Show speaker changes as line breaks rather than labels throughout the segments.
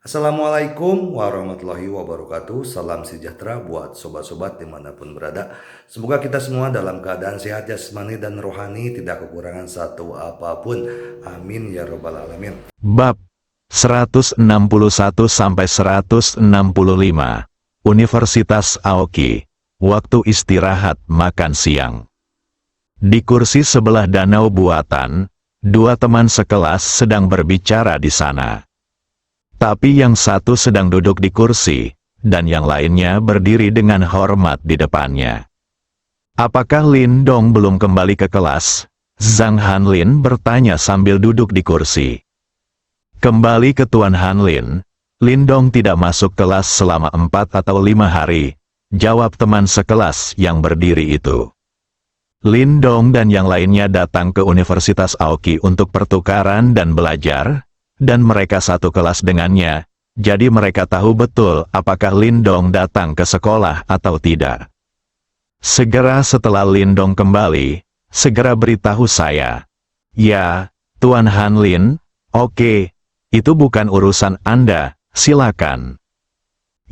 Assalamualaikum warahmatullahi wabarakatuh. Salam sejahtera buat sobat-sobat dimanapun berada. Semoga kita semua dalam keadaan sehat jasmani dan rohani, tidak kekurangan satu apapun. Amin ya robbal alamin.
Bab 161-165 Universitas Aoki. Waktu istirahat makan siang. Di kursi sebelah danau buatan, dua teman sekelas sedang berbicara di sana. Tapi yang satu sedang duduk di kursi, dan yang lainnya berdiri dengan hormat di depannya. Apakah Lin Dong belum kembali ke kelas? Zhang Hanlin bertanya sambil duduk di kursi. Kembali ke Tuan Hanlin, Lin Dong tidak masuk kelas selama 4 atau 5 hari, jawab teman sekelas yang berdiri itu. Lin Dong dan yang lainnya datang ke Universitas Aoki untuk pertukaran dan belajar, dan mereka satu kelas dengannya, jadi mereka tahu betul apakah Lin Dong datang ke sekolah atau tidak. Segera setelah Lin Dong kembali, segera beritahu saya. Ya, Tuan Hanlin, oke, itu bukan urusan Anda, silakan.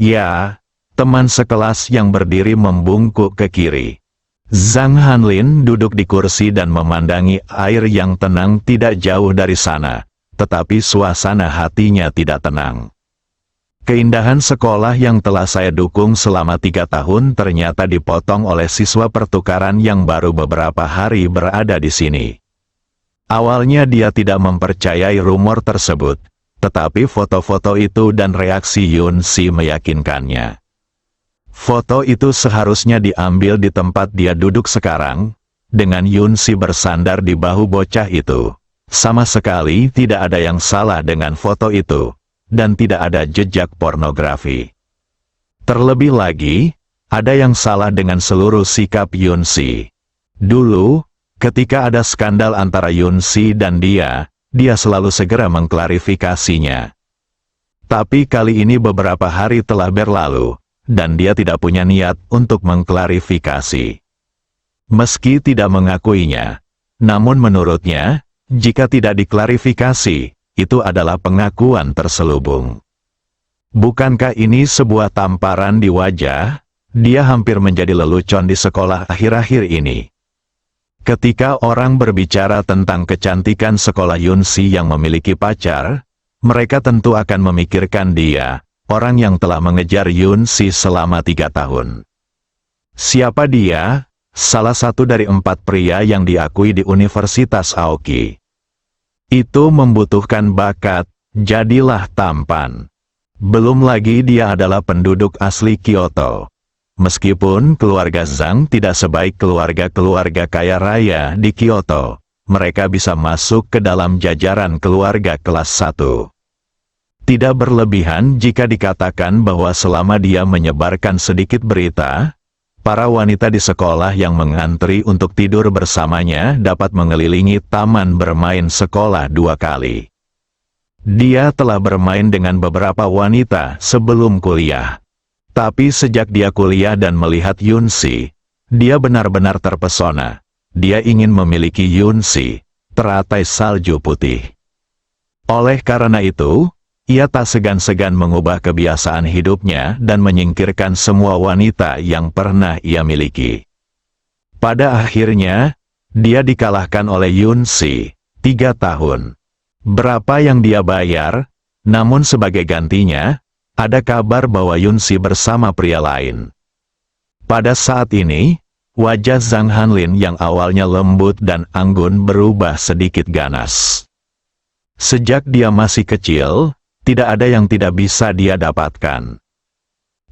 Ya, teman sekelas yang berdiri membungkuk ke kiri. Zhang Hanlin duduk di kursi dan memandangi air yang tenang tidak jauh dari sana. Tetapi suasana hatinya tidak tenang. Keindahan sekolah yang telah saya dukung selama 3 tahun ternyata dipotong oleh siswa pertukaran yang baru beberapa hari berada di sini. Awalnya dia tidak mempercayai rumor tersebut, tetapi foto-foto itu dan reaksi Yun Si meyakinkannya. Foto itu seharusnya diambil di tempat dia duduk sekarang, dengan Yun Si bersandar di bahu bocah itu. Sama sekali tidak ada yang salah dengan foto itu, dan tidak ada jejak pornografi. Terlebih lagi, ada yang salah dengan seluruh sikap Yun Si. Dulu, ketika ada skandal antara Yun Si dan dia selalu segera mengklarifikasinya. Tapi kali ini beberapa hari telah berlalu, dan dia tidak punya niat untuk mengklarifikasi. Meski tidak mengakuinya, namun menurutnya, jika tidak diklarifikasi, itu adalah pengakuan terselubung. Bukankah ini sebuah tamparan di wajah? Dia hampir menjadi lelucon di sekolah akhir-akhir ini. Ketika orang berbicara tentang kecantikan sekolah Yun Si yang memiliki pacar, mereka tentu akan memikirkan dia, orang yang telah mengejar Yun Si selama 3 tahun. Siapa dia? Salah satu dari 4 pria yang diakui di Universitas Aoki. Itu membutuhkan bakat, jadilah tampan. Belum lagi dia adalah penduduk asli Kyoto. Meskipun keluarga Zhang tidak sebaik keluarga-keluarga kaya raya di Kyoto, mereka bisa masuk ke dalam jajaran keluarga kelas 1. Tidak berlebihan jika dikatakan bahwa selama dia menyebarkan sedikit berita, para wanita di sekolah yang mengantri untuk tidur bersamanya dapat mengelilingi taman bermain sekolah 2 kali. Dia telah bermain dengan beberapa wanita sebelum kuliah. Tapi sejak dia kuliah dan melihat Yun Si, dia benar-benar terpesona. Dia ingin memiliki Yun Si, teratai salju putih. Oleh karena itu, ia tak segan-segan mengubah kebiasaan hidupnya dan menyingkirkan semua wanita yang pernah ia miliki. Pada akhirnya, dia dikalahkan oleh Yun Si, 3 tahun. Berapa yang dia bayar? Namun sebagai gantinya, ada kabar bahwa Yun Si bersama pria lain. Pada saat ini, wajah Zhang Hanlin yang awalnya lembut dan anggun berubah sedikit ganas. Sejak dia masih kecil, tidak ada yang tidak bisa dia dapatkan.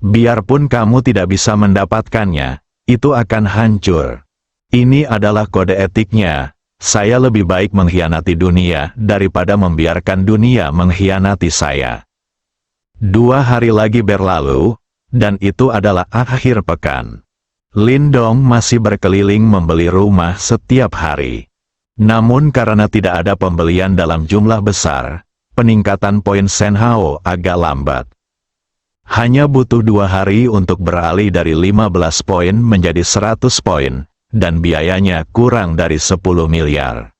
Biarpun kamu tidak bisa mendapatkannya, itu akan hancur. Ini adalah kode etiknya. Saya lebih baik mengkhianati dunia daripada membiarkan dunia mengkhianati saya. 2 hari lagi berlalu, dan itu adalah akhir pekan. Lin Dong masih berkeliling membeli rumah setiap hari. Namun karena tidak ada pembelian dalam jumlah besar, peningkatan poin Senhao agak lambat. Hanya butuh 2 hari untuk beralih dari 15 poin menjadi 100 poin, dan biayanya kurang dari 10 miliar.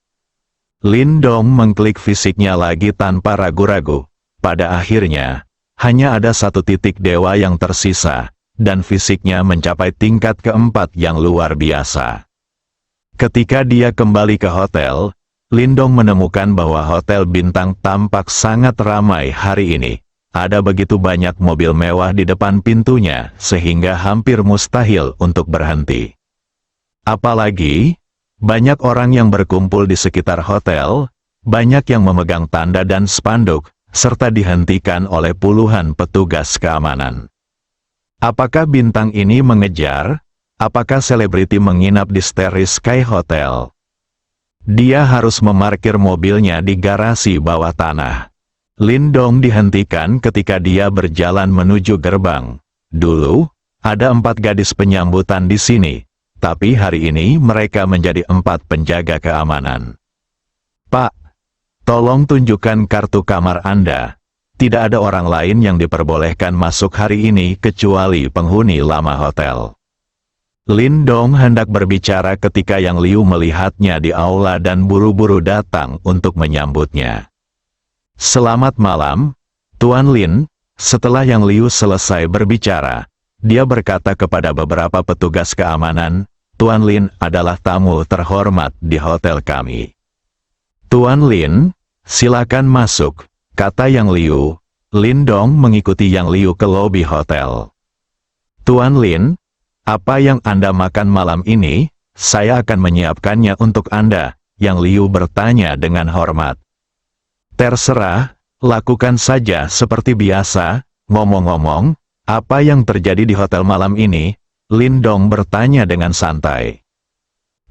Lin Dong mengklik fisiknya lagi tanpa ragu-ragu. Pada akhirnya, hanya ada satu titik dewa yang tersisa, dan fisiknya mencapai tingkat keempat yang luar biasa. Ketika dia kembali ke hotel, Lindong menemukan bahwa hotel bintang tampak sangat ramai hari ini. Ada begitu banyak mobil mewah di depan pintunya, sehingga hampir mustahil untuk berhenti. Apalagi, banyak orang yang berkumpul di sekitar hotel, banyak yang memegang tanda dan spanduk, serta dihentikan oleh puluhan petugas keamanan. Apakah bintang ini mengejar? Apakah selebriti menginap di Starry Sky Hotel? Dia harus memarkir mobilnya di garasi bawah tanah. Lindong dihentikan ketika dia berjalan menuju gerbang. Dulu, ada 4 gadis penyambutan di sini. Tapi hari ini mereka menjadi 4 penjaga keamanan. Pak, tolong tunjukkan kartu kamar Anda. Tidak ada orang lain yang diperbolehkan masuk hari ini kecuali penghuni lama hotel. Lindong hendak berbicara ketika Yang Liu melihatnya di aula dan buru-buru datang untuk menyambutnya. Selamat malam, Tuan Lin. Setelah Yang Liu selesai berbicara, dia berkata kepada beberapa petugas keamanan, Tuan Lin adalah tamu terhormat di hotel kami. Tuan Lin, silakan masuk, kata Yang Liu. Lindong mengikuti Yang Liu ke lobi hotel. Tuan Lin, apa yang Anda makan malam ini? Saya akan menyiapkannya untuk Anda, Yang Liu bertanya dengan hormat. Terserah, lakukan saja seperti biasa. Ngomong-ngomong, apa yang terjadi di hotel malam ini? Lindong bertanya dengan santai.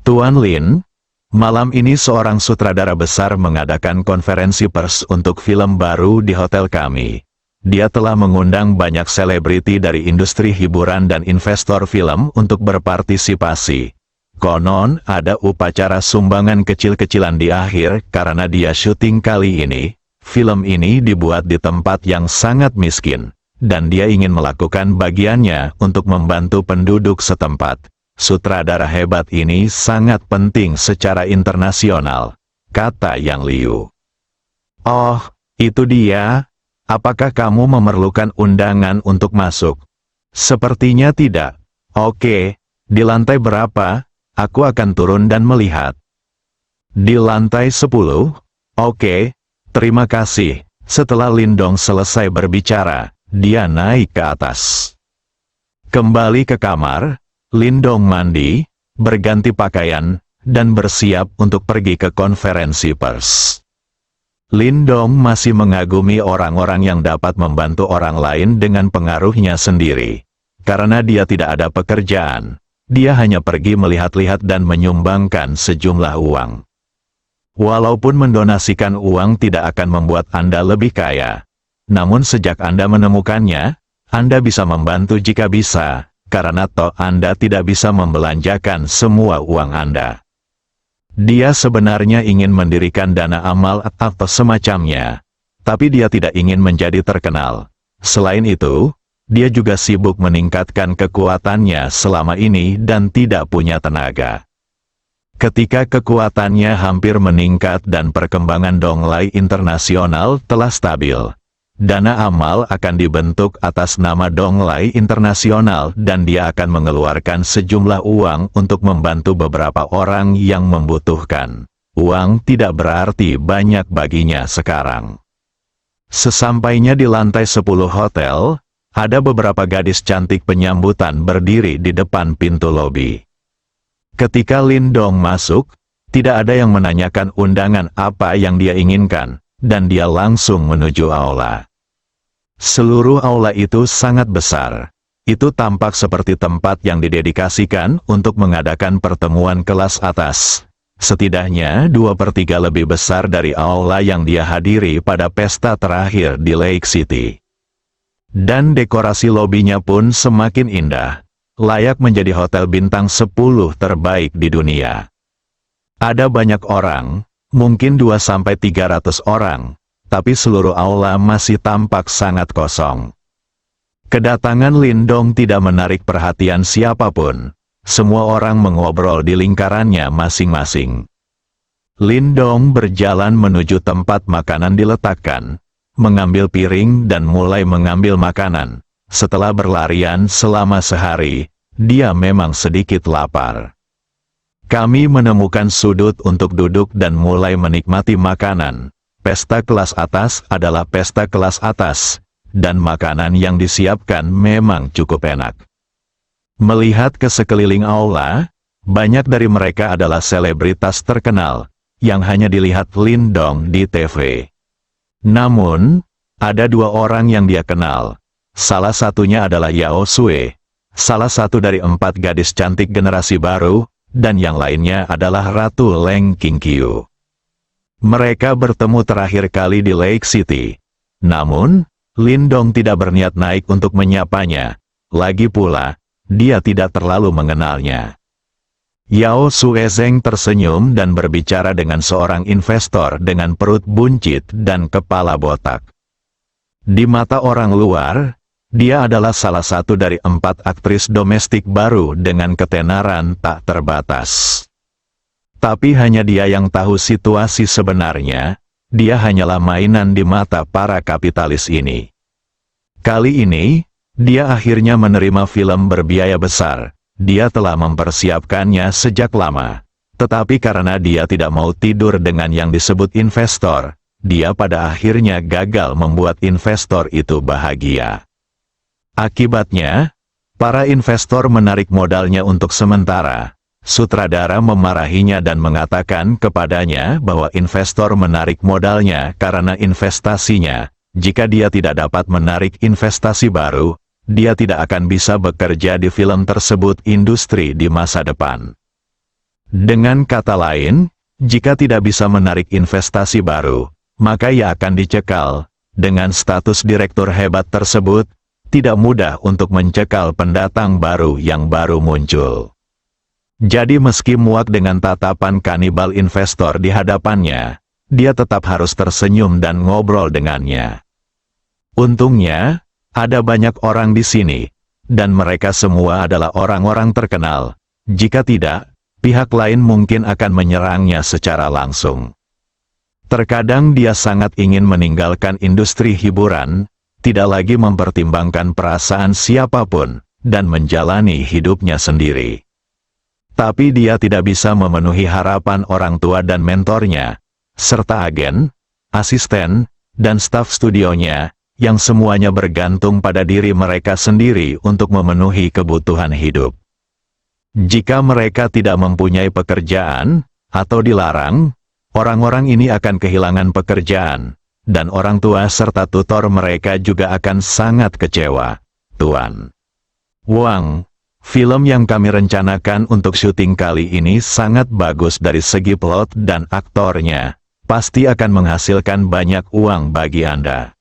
Tuan Lin, malam ini seorang sutradara besar mengadakan konferensi pers untuk film baru di hotel kami. Dia telah mengundang banyak selebriti dari industri hiburan dan investor film untuk berpartisipasi. Konon ada upacara sumbangan kecil-kecilan di akhir karena dia syuting kali ini. Film ini dibuat di tempat yang sangat miskin. Dan dia ingin melakukan bagiannya untuk membantu penduduk setempat. Sutradara hebat ini sangat penting secara internasional, kata Yang Liu. Oh, itu dia. Apakah kamu memerlukan undangan untuk masuk? Sepertinya tidak. Oke, di lantai berapa? Aku akan turun dan melihat. Di lantai 10? Oke, terima kasih. Setelah Lindong selesai berbicara, dia naik ke atas. Kembali ke kamar, Lindong mandi, berganti pakaian, dan bersiap untuk pergi ke konferensi pers. Lindong masih mengagumi orang-orang yang dapat membantu orang lain dengan pengaruhnya sendiri. Karena dia tidak ada pekerjaan, dia hanya pergi melihat-lihat dan menyumbangkan sejumlah uang. Walaupun mendonasikan uang tidak akan membuat Anda lebih kaya, namun sejak Anda menemukannya, Anda bisa membantu jika bisa, karena toh Anda tidak bisa membelanjakan semua uang Anda. Dia sebenarnya ingin mendirikan dana amal atau semacamnya, tapi dia tidak ingin menjadi terkenal. Selain itu, dia juga sibuk meningkatkan kekuatannya selama ini dan tidak punya tenaga. Ketika kekuatannya hampir meningkat dan perkembangan Donglai Internasional telah stabil, dana amal akan dibentuk atas nama Donglai Internasional dan dia akan mengeluarkan sejumlah uang untuk membantu beberapa orang yang membutuhkan. Uang tidak berarti banyak baginya sekarang. Sesampainya di lantai 10 hotel, ada beberapa gadis cantik penyambutan berdiri di depan pintu lobi. Ketika Lindong masuk, tidak ada yang menanyakan undangan apa yang dia inginkan, dan dia langsung menuju aula. Seluruh aula itu sangat besar. Itu tampak seperti tempat yang didedikasikan untuk mengadakan pertemuan kelas atas. Setidaknya 2/3 lebih besar dari aula yang dia hadiri pada pesta terakhir di Lake City. Dan dekorasi lobinya pun semakin indah. Layak menjadi hotel bintang 10 terbaik di dunia. Ada banyak orang, mungkin 2-300 orang, tapi seluruh aula masih tampak sangat kosong. Kedatangan Lindong tidak menarik perhatian siapapun. Semua orang mengobrol di lingkarannya masing-masing. Lindong berjalan menuju tempat makanan diletakkan. mengambil piring dan mulai mengambil makanan. Setelah berlarian selama sehari, dia memang sedikit lapar. Kami menemukan sudut untuk duduk dan mulai menikmati makanan. Pesta kelas atas adalah pesta kelas atas, dan makanan yang disiapkan memang cukup enak. Melihat ke sekeliling aula, banyak dari mereka adalah selebritas terkenal, yang hanya dilihat Lindong di TV. Namun, ada dua orang yang dia kenal. Salah satunya adalah Yao Sue, salah satu dari 4 gadis cantik generasi baru, dan yang lainnya adalah Ratu Leng Qingqiu. Mereka bertemu terakhir kali di Lake City. Namun, Lindong tidak berniat naik untuk menyapanya. Lagi pula, dia tidak terlalu mengenalnya. Yao Sue Zeng tersenyum dan berbicara dengan seorang investor dengan perut buncit dan kepala botak. Di mata orang luar, dia adalah salah satu dari 4 aktris domestik baru dengan ketenaran tak terbatas. Tapi hanya dia yang tahu situasi sebenarnya, dia hanyalah mainan di mata para kapitalis ini. Kali ini, dia akhirnya menerima film berbiaya besar. Dia telah mempersiapkannya sejak lama. Tetapi karena dia tidak mau tidur dengan yang disebut investor, dia pada akhirnya gagal membuat investor itu bahagia. Akibatnya, para investor menarik modalnya untuk sementara. Sutradara memarahinya dan mengatakan kepadanya bahwa investor menarik modalnya karena investasinya. Jika dia tidak dapat menarik investasi baru, dia tidak akan bisa bekerja di film tersebut industri di masa depan. Dengan kata lain, jika tidak bisa menarik investasi baru, maka ia akan dicekal. Dengan status direktur hebat tersebut, tidak mudah untuk mencekal pendatang baru yang baru muncul. Jadi meski muak dengan tatapan kanibal investor di hadapannya, dia tetap harus tersenyum dan ngobrol dengannya. Untungnya, ada banyak orang di sini, dan mereka semua adalah orang-orang terkenal. Jika tidak, pihak lain mungkin akan menyerangnya secara langsung. Terkadang dia sangat ingin meninggalkan industri hiburan, tidak lagi mempertimbangkan perasaan siapapun, dan menjalani hidupnya sendiri. Tapi dia tidak bisa memenuhi harapan orang tua dan mentornya, serta agen, asisten, dan staf studionya, yang semuanya bergantung pada diri mereka sendiri untuk memenuhi kebutuhan hidup. Jika mereka tidak mempunyai pekerjaan, atau dilarang, orang-orang ini akan kehilangan pekerjaan. Dan orang tua serta tutor mereka juga akan sangat kecewa. Tuan Wang, film yang kami rencanakan untuk syuting kali ini sangat bagus dari segi plot dan aktornya. Pasti akan menghasilkan banyak uang bagi Anda.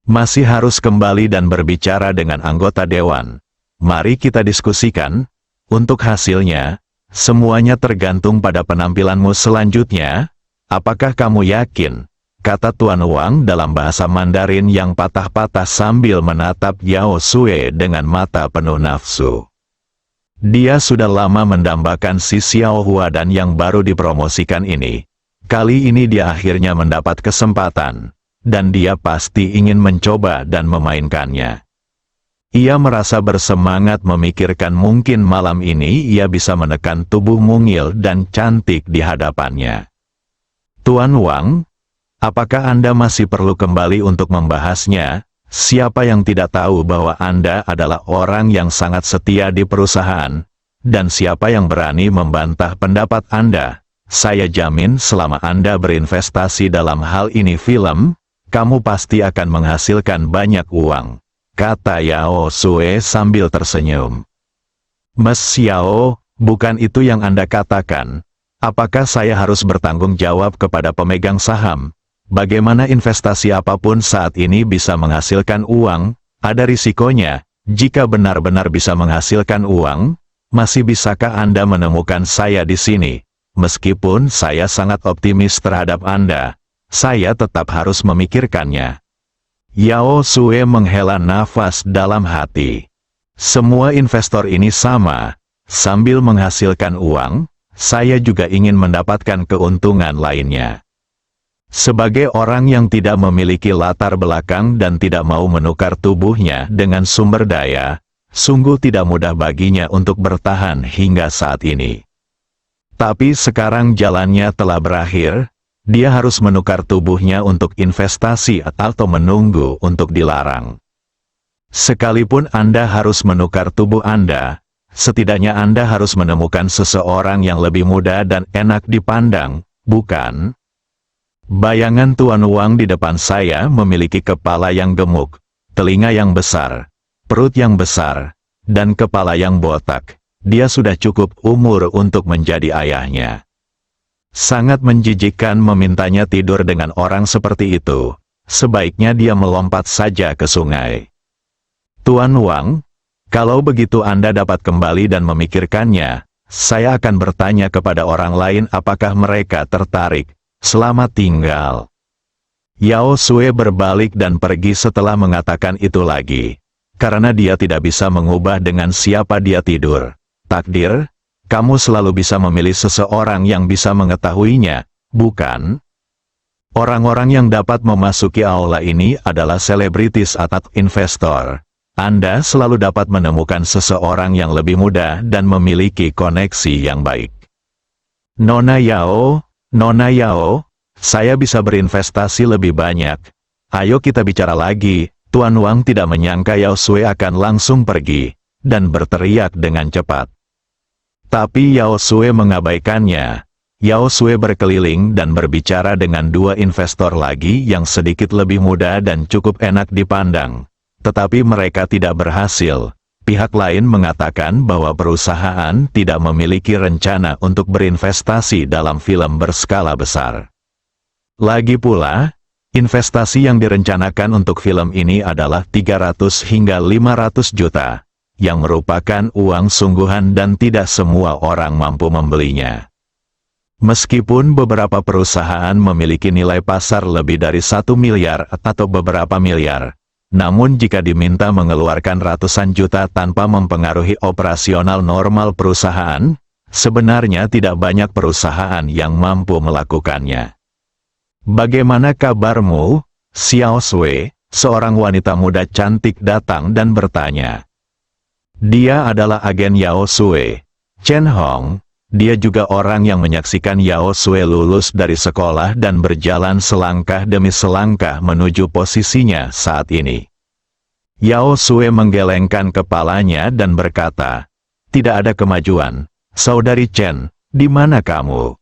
Masih harus kembali dan berbicara dengan anggota dewan. Mari kita diskusikan. Untuk hasilnya, semuanya tergantung pada penampilanmu selanjutnya. Apakah kamu yakin? Kata Tuan Wang dalam bahasa Mandarin yang patah-patah sambil menatap Yao Sue dengan mata penuh nafsu. Dia sudah lama mendambakan si Xiao Huadan yang baru dipromosikan ini. Kali ini dia akhirnya mendapat kesempatan, dan dia pasti ingin mencoba dan memainkannya. Ia merasa bersemangat memikirkan mungkin malam ini ia bisa menekan tubuh mungil dan cantik di hadapannya. Tuan Wang, apakah Anda masih perlu kembali untuk membahasnya? Siapa yang tidak tahu bahwa Anda adalah orang yang sangat setia di perusahaan? Dan siapa yang berani membantah pendapat Anda? Saya jamin selama Anda berinvestasi dalam hal ini film, kamu pasti akan menghasilkan banyak uang, kata Yao Sue sambil tersenyum. Mas Xiao, bukan itu yang Anda katakan. Apakah saya harus bertanggung jawab kepada pemegang saham? Bagaimana investasi apapun saat ini bisa menghasilkan uang, ada risikonya. Jika benar-benar bisa menghasilkan uang, masih bisakah Anda menemukan saya di sini? Meskipun saya sangat optimis terhadap Anda, saya tetap harus memikirkannya. Yao Sue menghela nafas dalam hati. Semua investor ini sama. Sambil menghasilkan uang, saya juga ingin mendapatkan keuntungan lainnya. Sebagai orang yang tidak memiliki latar belakang dan tidak mau menukar tubuhnya dengan sumber daya, sungguh tidak mudah baginya untuk bertahan hingga saat ini. Tapi sekarang jalannya telah berakhir, dia harus menukar tubuhnya untuk investasi atau menunggu untuk dilarang. Sekalipun Anda harus menukar tubuh Anda, setidaknya Anda harus menemukan seseorang yang lebih muda dan enak dipandang, bukan? Bayangan Tuan Wang di depan saya memiliki kepala yang gemuk, telinga yang besar, perut yang besar, dan kepala yang botak. Dia sudah cukup umur untuk menjadi ayahnya. Sangat menjijikkan memintanya tidur dengan orang seperti itu. Sebaiknya dia melompat saja ke sungai. Tuan Wang, kalau begitu Anda dapat kembali dan memikirkannya, saya akan bertanya kepada orang lain apakah mereka tertarik. Selamat tinggal. Yao Sui berbalik dan pergi setelah mengatakan itu lagi. Karena dia tidak bisa mengubah dengan siapa dia tidur. Takdir, kamu selalu bisa memilih seseorang yang bisa mengetahuinya, bukan? Orang-orang yang dapat memasuki aula ini adalah selebritis atau investor. Anda selalu dapat menemukan seseorang yang lebih muda dan memiliki koneksi yang baik. Nona Yao, saya bisa berinvestasi lebih banyak. Ayo kita bicara lagi. Tuan Wang tidak menyangka Yao Sui akan langsung pergi, dan berteriak dengan cepat. Tapi Yao Sui mengabaikannya. Yao Sui berkeliling dan berbicara dengan dua investor lagi yang sedikit lebih muda dan cukup enak dipandang. Tetapi mereka tidak berhasil. Pihak lain mengatakan bahwa perusahaan tidak memiliki rencana untuk berinvestasi dalam film berskala besar. Lagi pula, investasi yang direncanakan untuk film ini adalah 300 hingga 500 juta, yang merupakan uang sungguhan dan tidak semua orang mampu membelinya. Meskipun beberapa perusahaan memiliki nilai pasar lebih dari 1 miliar atau beberapa miliar, namun jika diminta mengeluarkan ratusan juta tanpa mempengaruhi operasional normal perusahaan, sebenarnya tidak banyak perusahaan yang mampu melakukannya. Bagaimana kabarmu, Xiao Sui? Seorang wanita muda cantik datang dan bertanya. Dia adalah agen Yao Sui, Chen Hong. Dia juga orang yang menyaksikan Yao Sui lulus dari sekolah dan berjalan selangkah demi selangkah menuju posisinya saat ini. Yao Sui menggelengkan kepalanya dan berkata, "Tidak ada kemajuan. Saudari Chen, di mana kamu?"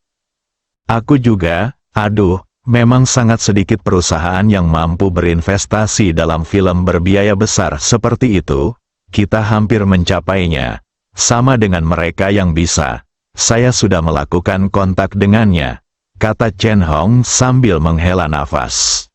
Aku juga, memang sangat sedikit perusahaan yang mampu berinvestasi dalam film berbiaya besar seperti itu. Kita hampir mencapainya. Sama dengan mereka yang bisa. Saya sudah melakukan kontak dengannya, kata Chen Hong sambil menghela nafas.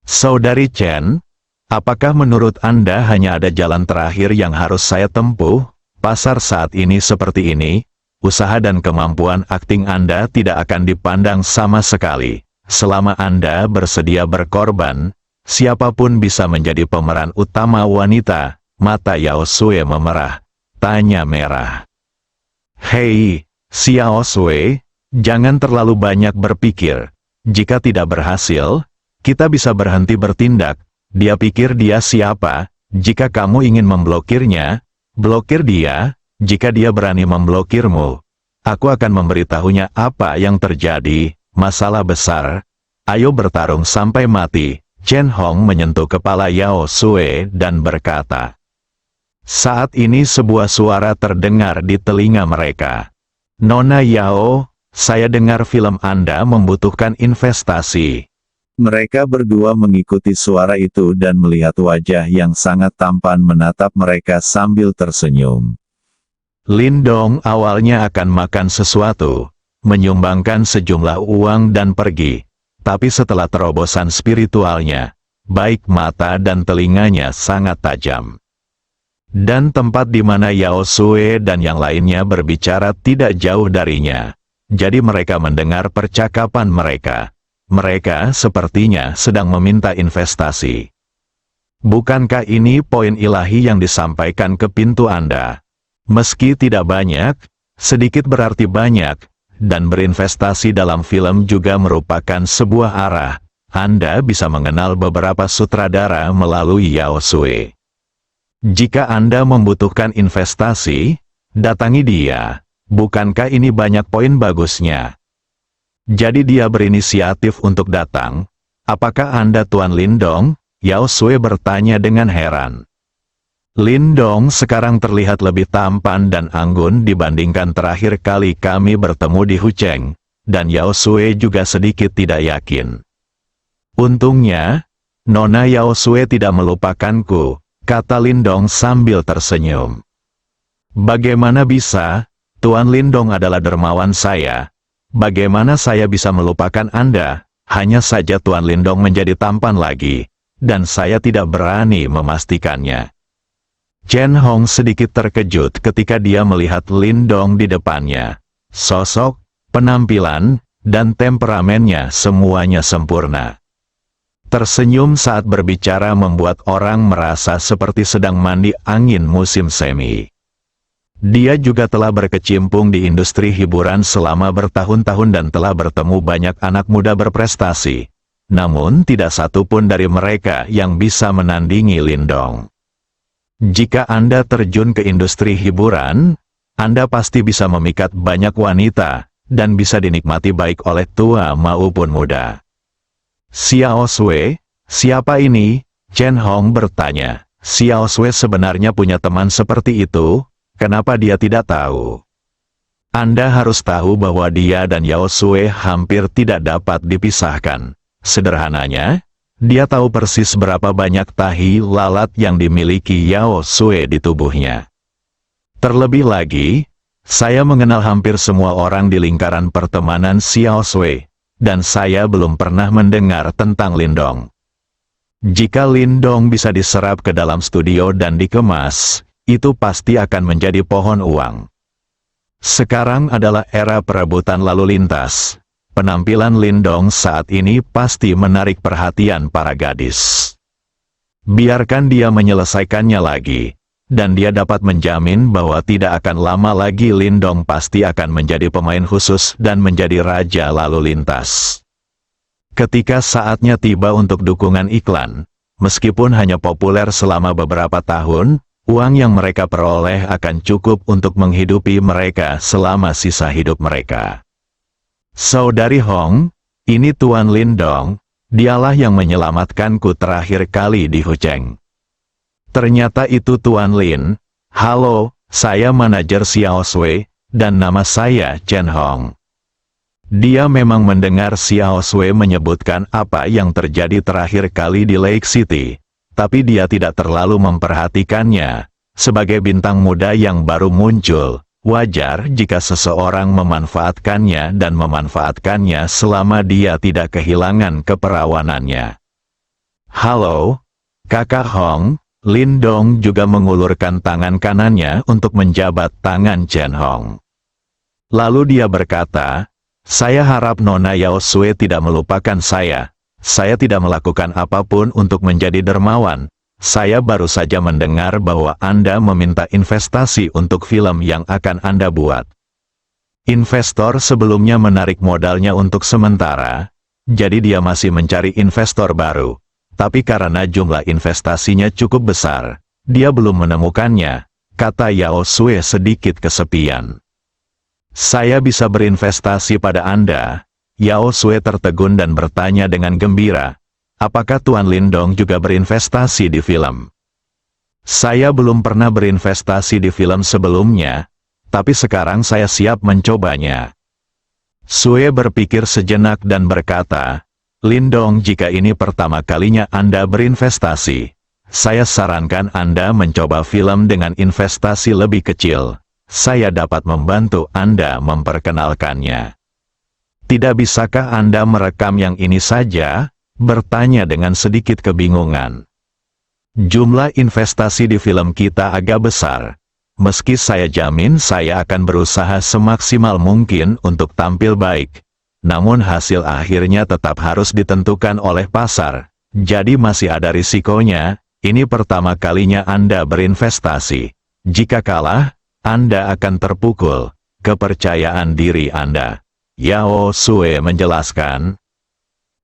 Saudari Chen, apakah menurut Anda hanya ada jalan terakhir yang harus saya tempuh? Pasar saat ini seperti ini, usaha dan kemampuan akting Anda tidak akan dipandang sama sekali. Selama Anda bersedia berkorban, siapapun bisa menjadi pemeran utama wanita. Mata Yao Sui memerah, tanya merah. Hei, Xiao Sui, jangan terlalu banyak berpikir. Jika tidak berhasil, kita bisa berhenti bertindak. Dia pikir dia siapa? Jika kamu ingin memblokirnya, blokir dia. Jika dia berani memblokirmu, aku akan memberitahunya apa yang terjadi. Masalah besar. Ayo bertarung sampai mati. Chen Hong menyentuh kepala Yao Sui dan berkata. Saat ini sebuah suara terdengar di telinga mereka. Nona Yao, saya dengar film Anda membutuhkan investasi.
Mereka berdua mengikuti suara itu dan melihat wajah yang sangat tampan menatap mereka sambil tersenyum.
Lindong awalnya akan makan sesuatu, menyumbangkan sejumlah uang dan pergi. Tapi setelah terobosan spiritualnya, baik mata dan telinganya sangat tajam. Dan tempat di mana Yao Sui dan yang lainnya berbicara tidak jauh darinya. Jadi mereka mendengar percakapan mereka. Mereka sepertinya sedang meminta investasi. Bukankah ini poin ilahi yang disampaikan ke pintu Anda? Meski tidak banyak, sedikit berarti banyak. dan berinvestasi dalam film juga merupakan sebuah arah. Anda bisa mengenal beberapa sutradara melalui Yao Sue. Jika Anda membutuhkan investasi, datangi dia. Bukankah ini banyak poin bagusnya? Jadi dia berinisiatif untuk datang. Apakah Anda Tuan Lindong? Yao Sue bertanya dengan heran. Lindong sekarang terlihat lebih tampan dan anggun dibandingkan terakhir kali kami bertemu di Hucheng, dan Yao Sue juga sedikit tidak yakin. Untungnya, Nona Yao Sue tidak melupakanku, kata Lindong sambil tersenyum. Bagaimana bisa? Tuan Lindong adalah dermawan saya. Bagaimana saya bisa melupakan Anda? Hanya saja Tuan Lindong menjadi tampan lagi, dan saya tidak berani memastikannya. Chen Hong sedikit terkejut ketika dia melihat Lindong di depannya. Sosok, penampilan, dan temperamennya semuanya sempurna. Tersenyum saat berbicara membuat orang merasa seperti sedang mandi angin musim semi. Dia juga telah berkecimpung di industri hiburan selama bertahun-tahun dan telah bertemu banyak anak muda berprestasi. Namun tidak satu pun dari mereka yang bisa menandingi Lindong. Jika Anda terjun ke industri hiburan, Anda pasti bisa memikat banyak wanita, dan bisa dinikmati baik oleh tua maupun muda. Xiao Sui, siapa ini? Chen Hong bertanya. Xiao Sui sebenarnya punya teman seperti itu, kenapa dia tidak tahu? Anda harus tahu bahwa dia dan Yao Sui hampir tidak dapat dipisahkan. Sederhananya, dia tahu persis berapa banyak tahi lalat yang dimiliki Yao Sui di tubuhnya. Terlebih lagi, saya mengenal hampir semua orang di lingkaran pertemanan Xiao Sui, dan saya belum pernah mendengar tentang Lindong. Jika Lindong bisa diserap ke dalam studio dan dikemas, itu pasti akan menjadi pohon uang. Sekarang adalah era perebutan lalu lintas. Penampilan Lindong saat ini pasti menarik perhatian para gadis. Biarkan dia menyelesaikannya lagi, dan dia dapat menjamin bahwa tidak akan lama lagi Lindong pasti akan menjadi pemain khusus dan menjadi raja lalu lintas. Ketika saatnya tiba untuk dukungan iklan, meskipun hanya populer selama beberapa tahun, uang yang mereka peroleh akan cukup untuk menghidupi mereka selama sisa hidup mereka. Saudari Hong, ini Tuan Lindong, dialah yang menyelamatkanku terakhir kali di Hucheng. Ternyata itu Tuan Lin. Halo, saya manajer Xiao Sui, dan nama saya Chen Hong. Dia memang mendengar Xiao Sui menyebutkan apa yang terjadi terakhir kali di Lake City, tapi dia tidak terlalu memperhatikannya. Sebagai bintang muda yang baru muncul, wajar jika seseorang memanfaatkannya dan memanfaatkannya selama dia tidak kehilangan keperawanannya. Halo, Kakak Hong. Lindong juga mengulurkan tangan kanannya untuk menjabat tangan Chen Hong. Lalu dia berkata, saya harap Nona Yao Sui tidak melupakan saya. Saya tidak melakukan apapun untuk menjadi dermawan. Saya baru saja mendengar bahwa Anda meminta investasi untuk film yang akan Anda buat. Investor sebelumnya menarik modalnya untuk sementara, jadi dia masih mencari investor baru. Tapi karena jumlah investasinya cukup besar, dia belum menemukannya, kata Yao Sui sedikit kesepian. Saya bisa berinvestasi pada Anda. Yao Sui tertegun dan bertanya dengan gembira. Apakah Tuan Lindong juga berinvestasi di film? Saya belum pernah berinvestasi di film sebelumnya, tapi sekarang saya siap mencobanya. Sui berpikir sejenak dan berkata, Lindong, jika ini pertama kalinya Anda berinvestasi, saya sarankan Anda mencoba film dengan investasi lebih kecil. Saya dapat membantu Anda memperkenalkannya. Tidak bisakah Anda merekam yang ini saja? Bertanya dengan sedikit kebingungan. Jumlah investasi di film kita agak besar. Meski saya jamin saya akan berusaha semaksimal mungkin untuk tampil baik. Namun hasil akhirnya tetap harus ditentukan oleh pasar. Jadi masih ada risikonya. Ini pertama kalinya Anda berinvestasi. Jika kalah, Anda akan terpukul. Kepercayaan diri Anda. Yao Sue menjelaskan.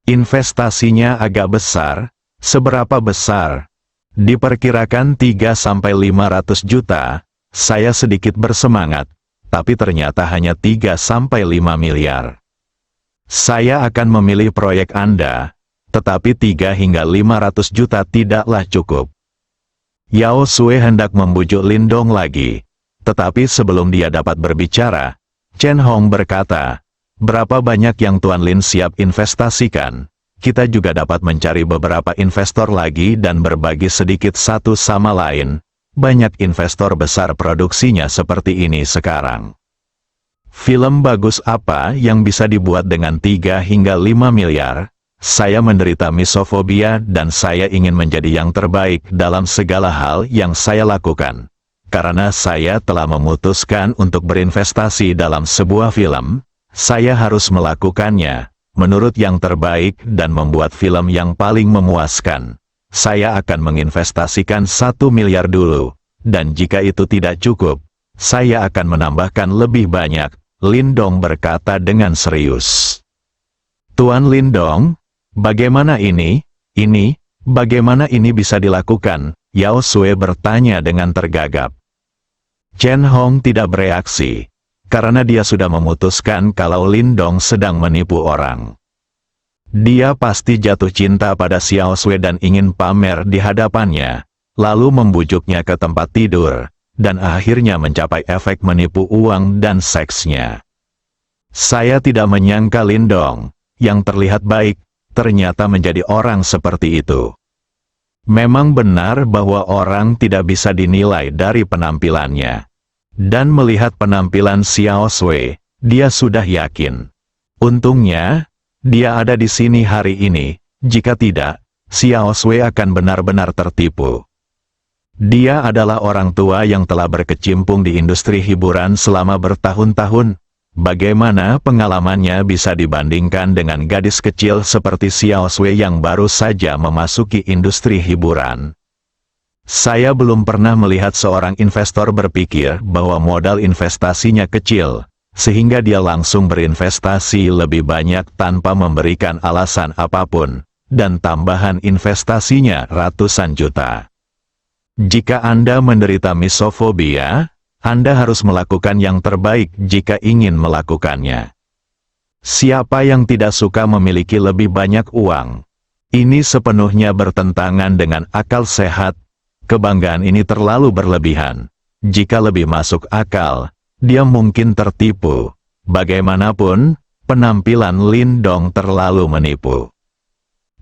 Investasinya agak besar. Seberapa besar? Diperkirakan 3-500 juta. Saya sedikit bersemangat, tapi ternyata hanya 3-5 miliar. Saya akan memilih proyek Anda, tetapi 3-500 juta tidaklah cukup. Yao Sue hendak membujuk Lindong lagi, tetapi sebelum dia dapat berbicara, Chen Hong berkata, berapa banyak yang Tuan Lin siap investasikan? Kita juga dapat mencari beberapa investor lagi dan berbagi sedikit satu sama lain. Banyak investor besar produksinya seperti ini sekarang. Film bagus apa yang bisa dibuat dengan 3-5 miliar? Saya menderita misofobia dan saya ingin menjadi yang terbaik dalam segala hal yang saya lakukan. Karena saya telah memutuskan untuk berinvestasi dalam sebuah film, saya harus melakukannya menurut yang terbaik dan membuat film yang paling memuaskan. Saya akan menginvestasikan 1 miliar dulu, dan jika itu tidak cukup, saya akan menambahkan lebih banyak, Lindong berkata dengan serius. Tuan Lindong, bagaimana ini? Bagaimana ini bisa dilakukan? Yao Sue bertanya dengan tergagap. Chen Hong tidak bereaksi, karena dia sudah memutuskan kalau Lindong sedang menipu orang. Dia pasti jatuh cinta pada Xiao Sui dan ingin pamer di hadapannya, lalu membujuknya ke tempat tidur, dan akhirnya mencapai efek menipu uang dan seksnya. Saya tidak menyangka Lindong, yang terlihat baik, ternyata menjadi orang seperti itu. Memang benar bahwa orang tidak bisa dinilai dari penampilannya. Dan melihat penampilan Xiao Sui, dia sudah yakin. Untungnya, dia ada di sini hari ini, jika tidak, Xiao Sui akan benar-benar tertipu. Dia adalah orang tua yang telah berkecimpung di industri hiburan selama bertahun-tahun. Bagaimana pengalamannya bisa dibandingkan dengan gadis kecil seperti Xiao Sui yang baru saja memasuki industri hiburan? Saya belum pernah melihat seorang investor berpikir bahwa modal investasinya kecil, sehingga dia langsung berinvestasi lebih banyak tanpa memberikan alasan apapun, dan tambahan investasinya ratusan juta. Jika Anda menderita misofobia, Anda harus melakukan yang terbaik jika ingin melakukannya. Siapa yang tidak suka memiliki lebih banyak uang? Ini sepenuhnya bertentangan dengan akal sehat. Kebanggaan ini terlalu berlebihan. Jika lebih masuk akal, dia mungkin tertipu. Bagaimanapun, penampilan Lindong terlalu menipu.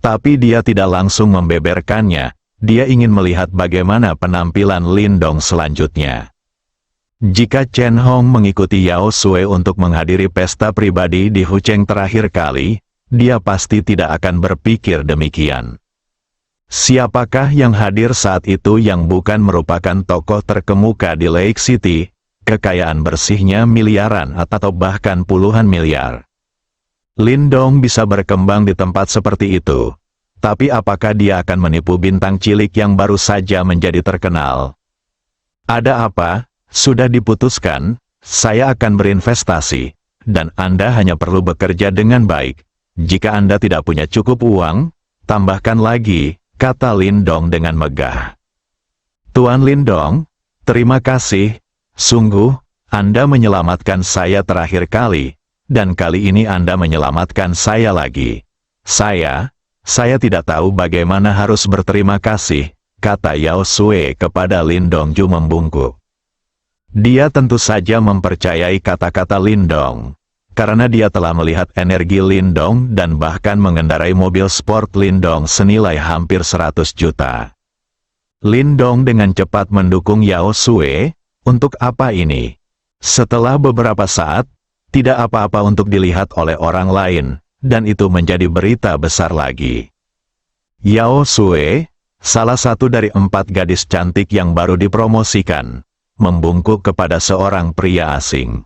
Tapi dia tidak langsung membeberkannya, dia ingin melihat bagaimana penampilan Lindong selanjutnya. Jika Chen Hong mengikuti Yao Sui untuk menghadiri pesta pribadi di Hucheng terakhir kali, dia pasti tidak akan berpikir demikian. Siapakah yang hadir saat itu yang bukan merupakan tokoh terkemuka di Lake City, kekayaan bersihnya miliaran atau bahkan puluhan miliar? Lindong bisa berkembang di tempat seperti itu, tapi apakah dia akan menipu bintang cilik yang baru saja menjadi terkenal? Ada apa? Sudah diputuskan, saya akan berinvestasi, dan Anda hanya perlu bekerja dengan baik. Jika Anda tidak punya cukup uang, tambahkan lagi, kata Lindong dengan megah. Tuan Lindong, terima kasih, sungguh, Anda menyelamatkan saya terakhir kali, dan kali ini Anda menyelamatkan saya lagi. Saya tidak tahu bagaimana harus berterima kasih, kata Yao Sui kepada Lindong Ju membungkuk. Dia tentu saja mempercayai kata-kata Lindong, karena dia telah melihat energi Lindong dan bahkan mengendarai mobil sport Lindong senilai hampir 100 juta. Lindong dengan cepat mendukung Yao Sui, untuk apa ini? Setelah beberapa saat, tidak apa-apa untuk dilihat oleh orang lain, dan itu menjadi berita besar lagi. Yao Sui, salah satu dari 4 gadis cantik yang baru dipromosikan, membungkuk kepada seorang pria asing.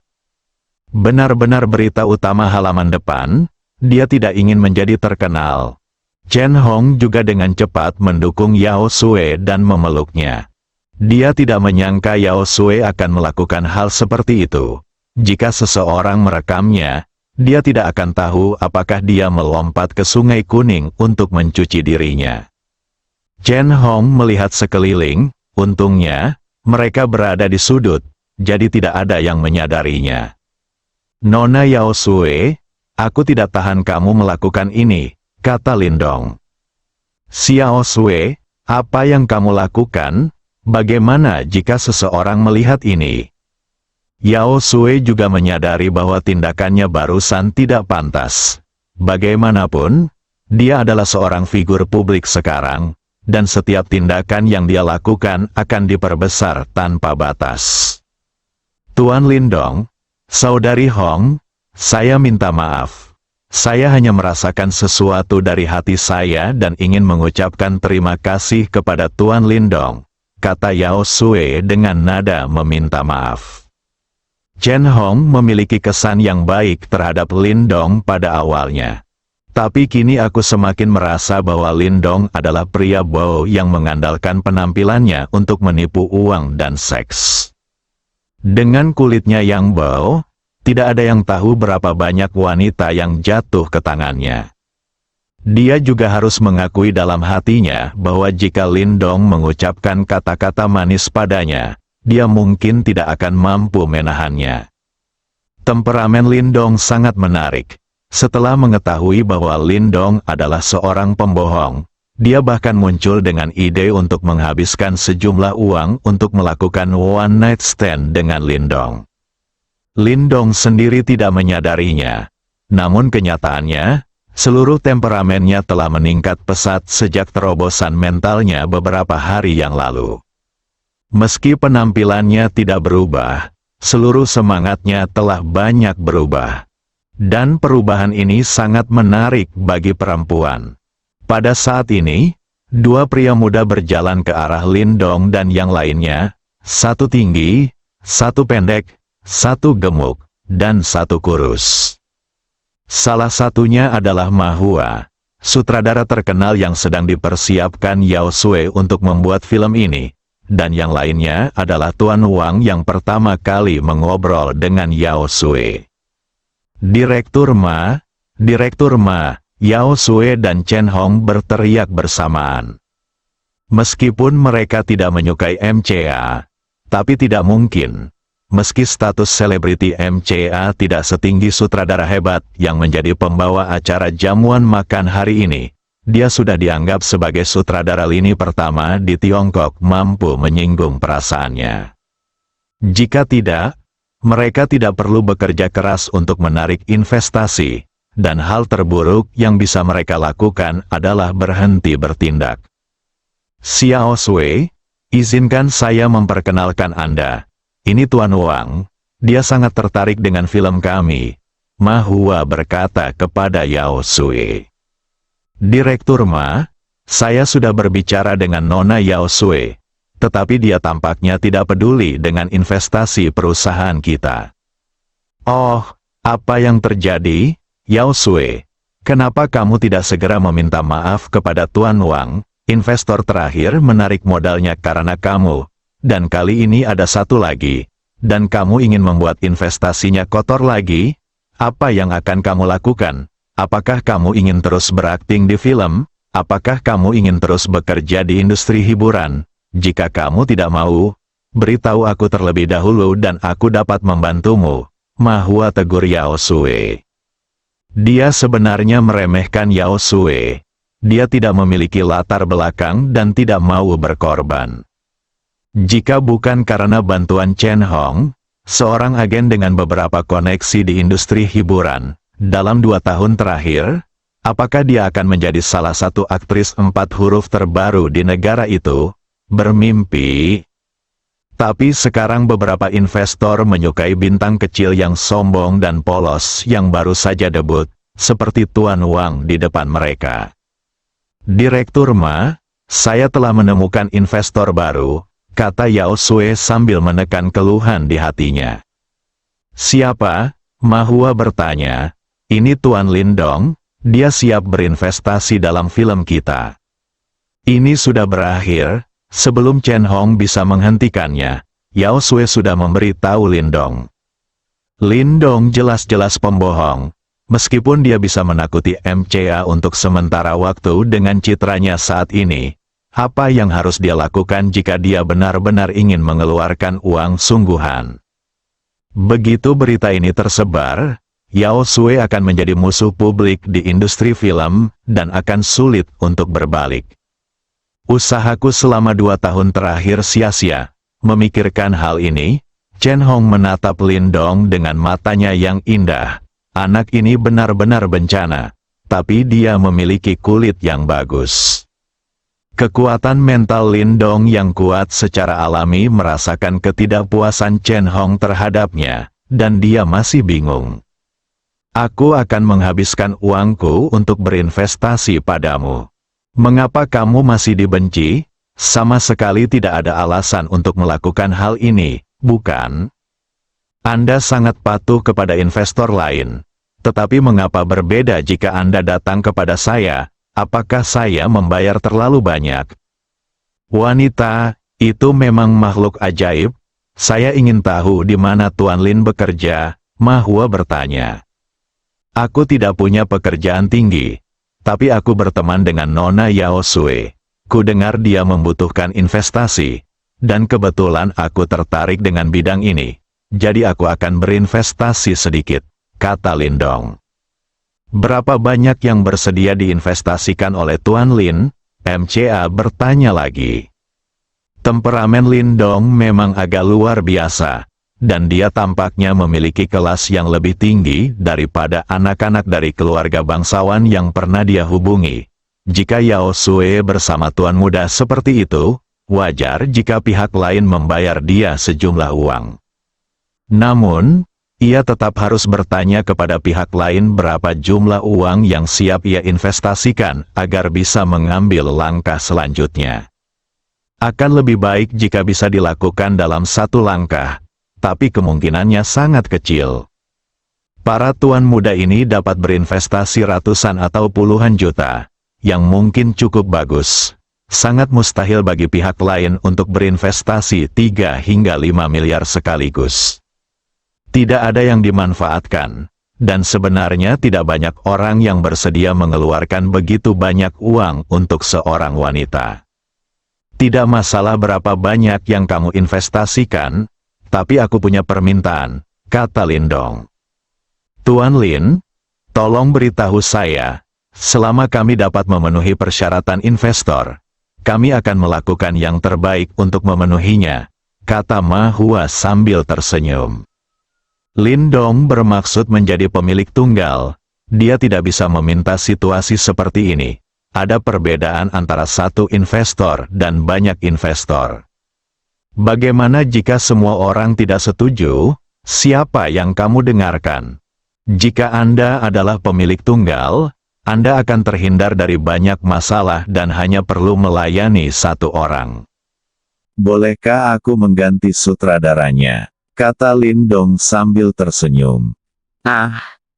Benar-benar berita utama halaman depan, dia tidak ingin menjadi terkenal. Chen Hong juga dengan cepat mendukung Yao Sui dan memeluknya. Dia tidak menyangka Yao Sui akan melakukan hal seperti itu. Jika seseorang merekamnya, dia tidak akan tahu apakah dia melompat ke Sungai Kuning untuk mencuci dirinya. Chen Hong melihat sekeliling, untungnya, mereka berada di sudut, jadi tidak ada yang menyadarinya. Nona Yao Sui, aku tidak tahan kamu melakukan ini, kata Lindong. Xiao Sui, apa yang kamu lakukan? Bagaimana jika seseorang melihat ini? Yao Sui juga menyadari bahwa tindakannya barusan tidak pantas. Bagaimanapun, dia adalah seorang figur publik sekarang, dan setiap tindakan yang dia lakukan akan diperbesar tanpa batas. Tuan Lindong, Saudari Hong, saya minta maaf. Saya hanya merasakan sesuatu dari hati saya dan ingin mengucapkan terima kasih kepada Tuan Lindong, kata Yao Sui dengan nada meminta maaf. Chen Hong memiliki kesan yang baik terhadap Lindong pada awalnya. Tapi kini aku semakin merasa bahwa Lindong adalah pria bau yang mengandalkan penampilannya untuk menipu uang dan seks. Dengan kulitnya yang bau, tidak ada yang tahu berapa banyak wanita yang jatuh ke tangannya. Dia juga harus mengakui dalam hatinya bahwa jika Lindong mengucapkan kata-kata manis padanya, dia mungkin tidak akan mampu menahannya. Temperamen Lindong sangat menarik. Setelah mengetahui bahwa Lindong adalah seorang pembohong, dia bahkan muncul dengan ide untuk menghabiskan sejumlah uang untuk melakukan one night stand dengan Lindong. Lindong sendiri tidak menyadarinya, namun kenyataannya, seluruh temperamennya telah meningkat pesat sejak terobosan mentalnya beberapa hari yang lalu. Meski penampilannya tidak berubah, seluruh semangatnya telah banyak berubah. Dan perubahan ini sangat menarik bagi perempuan. Pada saat ini, dua pria muda berjalan ke arah Lindong dan yang lainnya, satu tinggi, satu pendek, satu gemuk, dan satu kurus. Salah satunya adalah Ma Hua, sutradara terkenal yang sedang dipersiapkan Yao Sui untuk membuat film ini. Dan yang lainnya adalah Tuan Wang yang pertama kali mengobrol dengan Yao Sui. Direktur Ma, Yao Sui dan Chen Hong berteriak bersamaan. Meskipun mereka tidak menyukai MCA, tapi tidak mungkin. Meski status selebriti MCA tidak setinggi sutradara hebat yang menjadi pembawa acara jamuan makan hari ini, dia sudah dianggap sebagai sutradara lini pertama di Tiongkok mampu menyinggung perasaannya. Jika tidak, mereka tidak perlu bekerja keras untuk menarik investasi, dan hal terburuk yang bisa mereka lakukan adalah berhenti bertindak. Xiao Sui, izinkan saya memperkenalkan Anda. Ini Tuan Wang, dia sangat tertarik dengan film kami, Ma Hua berkata kepada Yao Sui. Direktur Ma, saya sudah berbicara dengan Nona Yao Sui, tetapi dia tampaknya tidak peduli dengan investasi perusahaan kita. Oh, apa yang terjadi, Yao Sui? Kenapa kamu tidak segera meminta maaf kepada Tuan Wang? Investor terakhir menarik modalnya karena kamu, dan kali ini ada satu lagi, dan kamu ingin membuat investasinya kotor lagi? Apa yang akan kamu lakukan? Apakah kamu ingin terus berakting di film? Apakah kamu ingin terus bekerja di industri hiburan? Jika kamu tidak mau, beritahu aku terlebih dahulu dan aku dapat membantumu. Ma Hua tegur Yao Sui. Dia sebenarnya meremehkan Yao Sui. Dia tidak memiliki latar belakang dan tidak mau berkorban. Jika bukan karena bantuan Chen Hong, seorang agen dengan beberapa koneksi di industri hiburan, dalam 2 tahun terakhir, apakah dia akan menjadi salah satu aktris 4 huruf terbaru di negara itu? Bermimpi. Tapi sekarang beberapa investor menyukai bintang kecil yang sombong dan polos yang baru saja debut, seperti Tuan Wang di depan mereka. Direktur Ma, saya telah menemukan investor baru, kata Yao Sui sambil menekan keluhan di hatinya. Siapa? Ma Hua bertanya. Ini Tuan Lindong, dia siap berinvestasi dalam film kita. Ini sudah berakhir, sebelum Chen Hong bisa menghentikannya, Yao Sui sudah memberitahu Lindong. Lindong jelas-jelas pembohong, Meskipun dia bisa menakuti MCA untuk sementara waktu dengan citranya saat ini, apa yang harus dia lakukan jika dia benar-benar ingin mengeluarkan uang sungguhan? Begitu berita ini tersebar, Yao Sui akan menjadi musuh publik di industri film, dan akan sulit untuk berbalik. Usahaku selama 2 tahun terakhir sia-sia. Memikirkan hal ini, Chen Hong menatap Lin Dong dengan matanya yang indah. Anak ini benar-benar bencana, tapi dia memiliki kulit yang bagus. Kekuatan mental Lin Dong yang kuat secara alami merasakan ketidakpuasan Chen Hong terhadapnya, dan dia masih bingung. Aku akan menghabiskan uangku untuk berinvestasi padamu. Mengapa kamu masih dibenci? Sama sekali tidak ada alasan untuk melakukan hal ini, bukan? Anda sangat patuh kepada investor lain. Tetapi mengapa berbeda jika Anda datang kepada saya? Apakah saya membayar terlalu banyak? Wanita, itu memang makhluk ajaib. Saya ingin tahu di mana Tuan Lin bekerja, Ma Hua bertanya. Aku tidak punya pekerjaan tinggi, tapi aku berteman dengan Nona Yao Sui. Ku dengar dia membutuhkan investasi, dan kebetulan aku tertarik dengan bidang ini. Jadi aku akan berinvestasi sedikit, kata Lin Dong. Berapa banyak yang bersedia diinvestasikan oleh Tuan Lin? MCA bertanya lagi. Temperamen Lin Dong memang agak luar biasa, dan dia tampaknya memiliki kelas yang lebih tinggi daripada anak-anak dari keluarga bangsawan yang pernah dia hubungi. Jika Yao Sui bersama tuan muda seperti itu, wajar jika pihak lain membayar dia sejumlah uang. Namun, ia tetap harus bertanya kepada pihak lain berapa jumlah uang yang siap ia investasikan agar bisa mengambil langkah selanjutnya. Akan lebih baik jika bisa dilakukan dalam satu langkah, tapi kemungkinannya sangat kecil. Para tuan muda ini dapat berinvestasi ratusan atau puluhan juta, yang mungkin cukup bagus. Sangat mustahil bagi pihak lain untuk berinvestasi 3 hingga 5 miliar sekaligus. Tidak ada yang dimanfaatkan, dan sebenarnya tidak banyak orang yang bersedia mengeluarkan begitu banyak uang untuk seorang wanita. Tidak masalah berapa banyak yang kamu investasikan, tapi aku punya permintaan, kata Lin Dong. Tuan Lin, tolong beritahu saya, selama kami dapat memenuhi persyaratan investor, kami akan melakukan yang terbaik untuk memenuhinya, kata Ma Hua sambil tersenyum. Lin Dong bermaksud menjadi pemilik tunggal. Dia tidak bisa meminta situasi seperti ini. Ada perbedaan antara satu investor dan banyak investor. Bagaimana jika semua orang tidak setuju? Siapa yang kamu dengarkan? Jika Anda adalah pemilik tunggal, Anda akan terhindar dari banyak masalah dan hanya perlu melayani satu orang.
Bolehkah aku mengganti sutradaranya? Kata Lin Dong sambil tersenyum.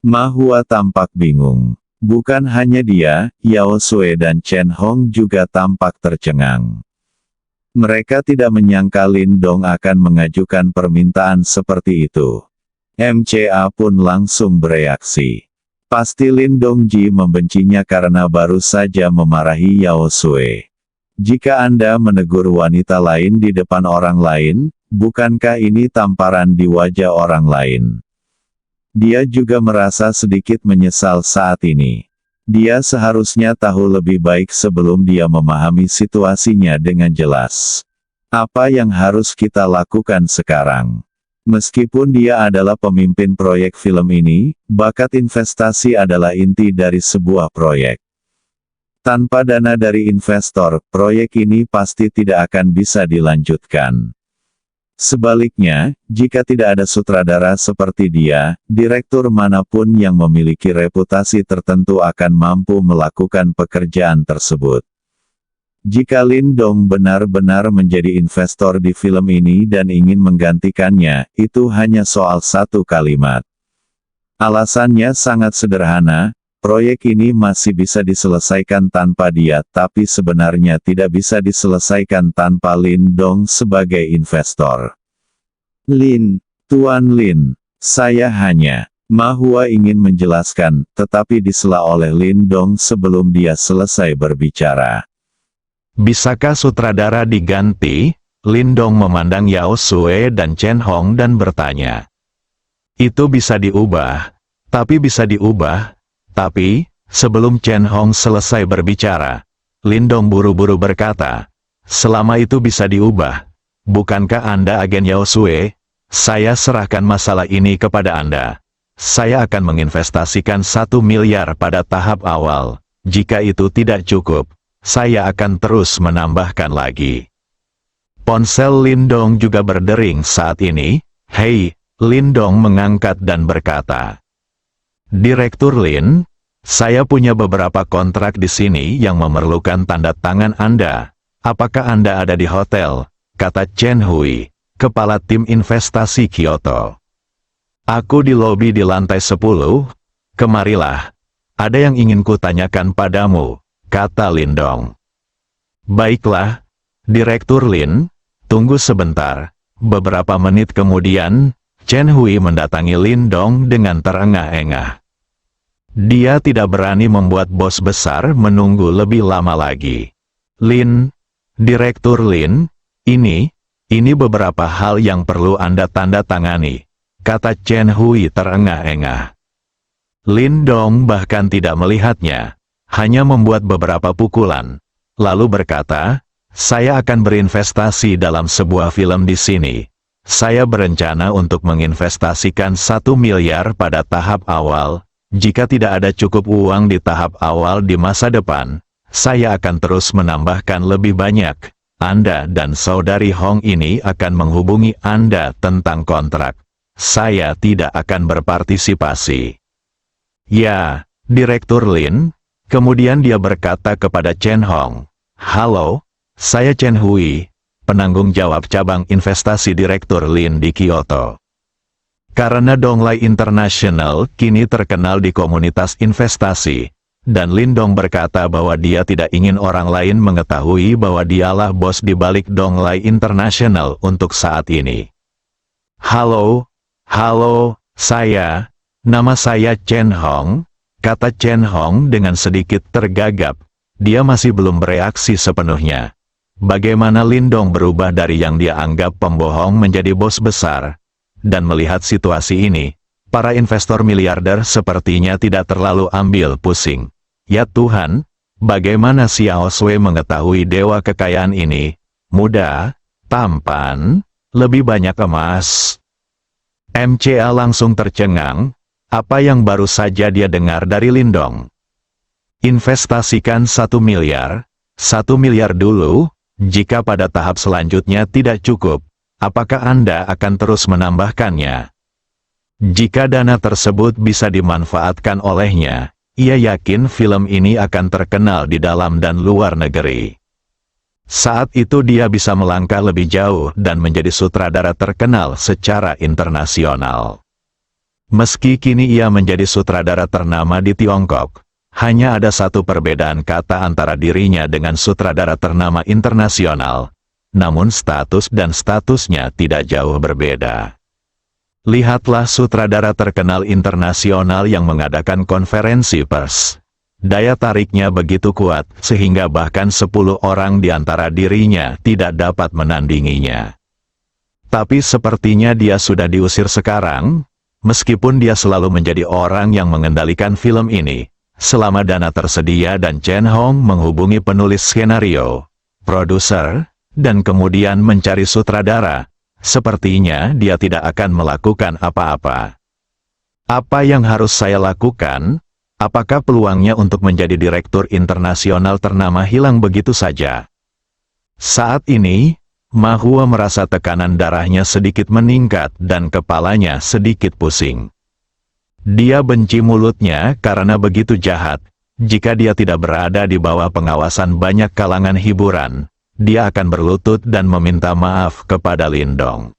Ma Hua tampak bingung. Bukan hanya dia, Yao Sui dan Chen Hong juga tampak tercengang. Mereka tidak menyangka Lin Dong akan mengajukan permintaan seperti itu. MCA pun langsung bereaksi. Pasti Lin Dongji membencinya karena baru saja memarahi Yao Sui. Jika Anda menegur wanita lain di depan orang lain, bukankah ini tamparan di wajah orang lain? Dia juga merasa sedikit menyesal saat ini. Dia seharusnya tahu lebih baik sebelum dia memahami situasinya dengan jelas. Apa yang harus kita lakukan sekarang? Meskipun dia adalah pemimpin proyek film ini, bakat investasi adalah inti dari sebuah proyek. Tanpa dana dari investor, proyek ini pasti tidak akan bisa dilanjutkan. Sebaliknya, jika tidak ada sutradara seperti dia, direktur manapun yang memiliki reputasi tertentu akan mampu melakukan pekerjaan tersebut. Jika Lin Dong benar-benar menjadi investor di film ini dan ingin menggantikannya, itu hanya soal satu kalimat. Alasannya sangat sederhana, proyek ini masih bisa diselesaikan tanpa dia, tapi sebenarnya tidak bisa diselesaikan tanpa Lin Dong sebagai investor. Tuan Lin, saya hanya Ma Hua ingin menjelaskan, tetapi disela oleh Lin Dong sebelum dia selesai berbicara.
Bisakah sutradara diganti? Lin Dong memandang Yao Sue dan Chen Hong dan bertanya. Itu bisa diubah. Tapi, sebelum Chen Hong selesai berbicara, Lin Dong buru-buru berkata, selama itu bisa diubah, bukankah Anda agen Yao Sue? Saya serahkan masalah ini kepada Anda. Saya akan menginvestasikan 1 miliar pada tahap awal. Jika itu tidak cukup, saya akan terus menambahkan lagi. Ponsel Lin Dong juga berdering saat ini. Hei, Lin Dong mengangkat dan berkata. Direktur Lin, saya punya beberapa kontrak di sini yang memerlukan tanda tangan Anda. Apakah Anda ada di hotel? Kata Chen Hui, kepala tim investasi Kyoto. Aku di lobi di lantai 10. Kemarilah. Ada yang ingin kutanyakan padamu, kata Lin Dong. Baiklah, Direktur Lin, tunggu sebentar. Beberapa menit kemudian, Chen Hui mendatangi Lin Dong dengan terengah-engah. Dia tidak berani membuat bos besar menunggu lebih lama lagi. Lin, Direktur Lin, ini beberapa hal yang perlu Anda tanda tangani, kata Chen Hui terengah-engah. Lin Dong bahkan tidak melihatnya, hanya membuat beberapa pukulan, lalu berkata, saya akan berinvestasi dalam sebuah film di sini. Saya berencana untuk menginvestasikan 1 miliar pada tahap awal. Jika tidak ada cukup uang di tahap awal di masa depan, saya akan terus menambahkan lebih banyak. Anda dan saudari Hong ini akan menghubungi Anda tentang kontrak. Saya tidak akan berpartisipasi. Ya, Direktur Lin. Kemudian dia berkata kepada Chen Hong, halo, saya Chen Hui, penanggung jawab cabang investasi Direktur Lin di Kyoto. Karena Donglai International kini terkenal di komunitas investasi, dan Lin Dong berkata bahwa dia tidak ingin orang lain mengetahui bahwa dialah bos di balik Donglai International untuk saat ini. Halo, nama saya Chen Hong, kata Chen Hong dengan sedikit tergagap. Dia masih belum bereaksi sepenuhnya. Bagaimana Lin Dong berubah dari yang dia anggap pembohong menjadi bos besar? Dan melihat situasi ini, para investor miliarder sepertinya tidak terlalu ambil pusing. Ya Tuhan, bagaimana Xiao Sui mengetahui dewa kekayaan ini? Muda, tampan, lebih banyak emas. MCA langsung tercengang. Apa yang baru saja dia dengar dari Lin Dong? Investasikan 1 miliar. 1 miliar dulu. Jika pada tahap selanjutnya tidak cukup, apakah Anda akan terus menambahkannya? Jika dana tersebut bisa dimanfaatkan olehnya, ia yakin film ini akan terkenal di dalam dan luar negeri. Saat itu dia bisa melangkah lebih jauh dan menjadi sutradara terkenal secara internasional. Meski kini ia menjadi sutradara ternama di Tiongkok, hanya ada satu perbedaan kata antara dirinya dengan sutradara ternama internasional, namun status dan statusnya tidak jauh berbeda. Lihatlah sutradara terkenal internasional yang mengadakan konferensi pers. Daya tariknya begitu kuat, sehingga bahkan 10 orang di antara dirinya tidak dapat menandinginya. Tapi sepertinya dia sudah diusir sekarang, meskipun dia selalu menjadi orang yang mengendalikan film ini. Selama dana tersedia dan Chen Hong menghubungi penulis skenario, produser, dan kemudian mencari sutradara, sepertinya dia tidak akan melakukan apa-apa. Apa yang harus saya lakukan? Apakah peluangnya untuk menjadi direktur internasional ternama hilang begitu saja? Saat ini, Ma Hua merasa tekanan darahnya sedikit meningkat dan kepalanya sedikit pusing. Dia benci mulutnya karena begitu jahat. Jika dia tidak berada di bawah pengawasan banyak kalangan hiburan, dia akan berlutut dan meminta maaf kepada Lin Dong.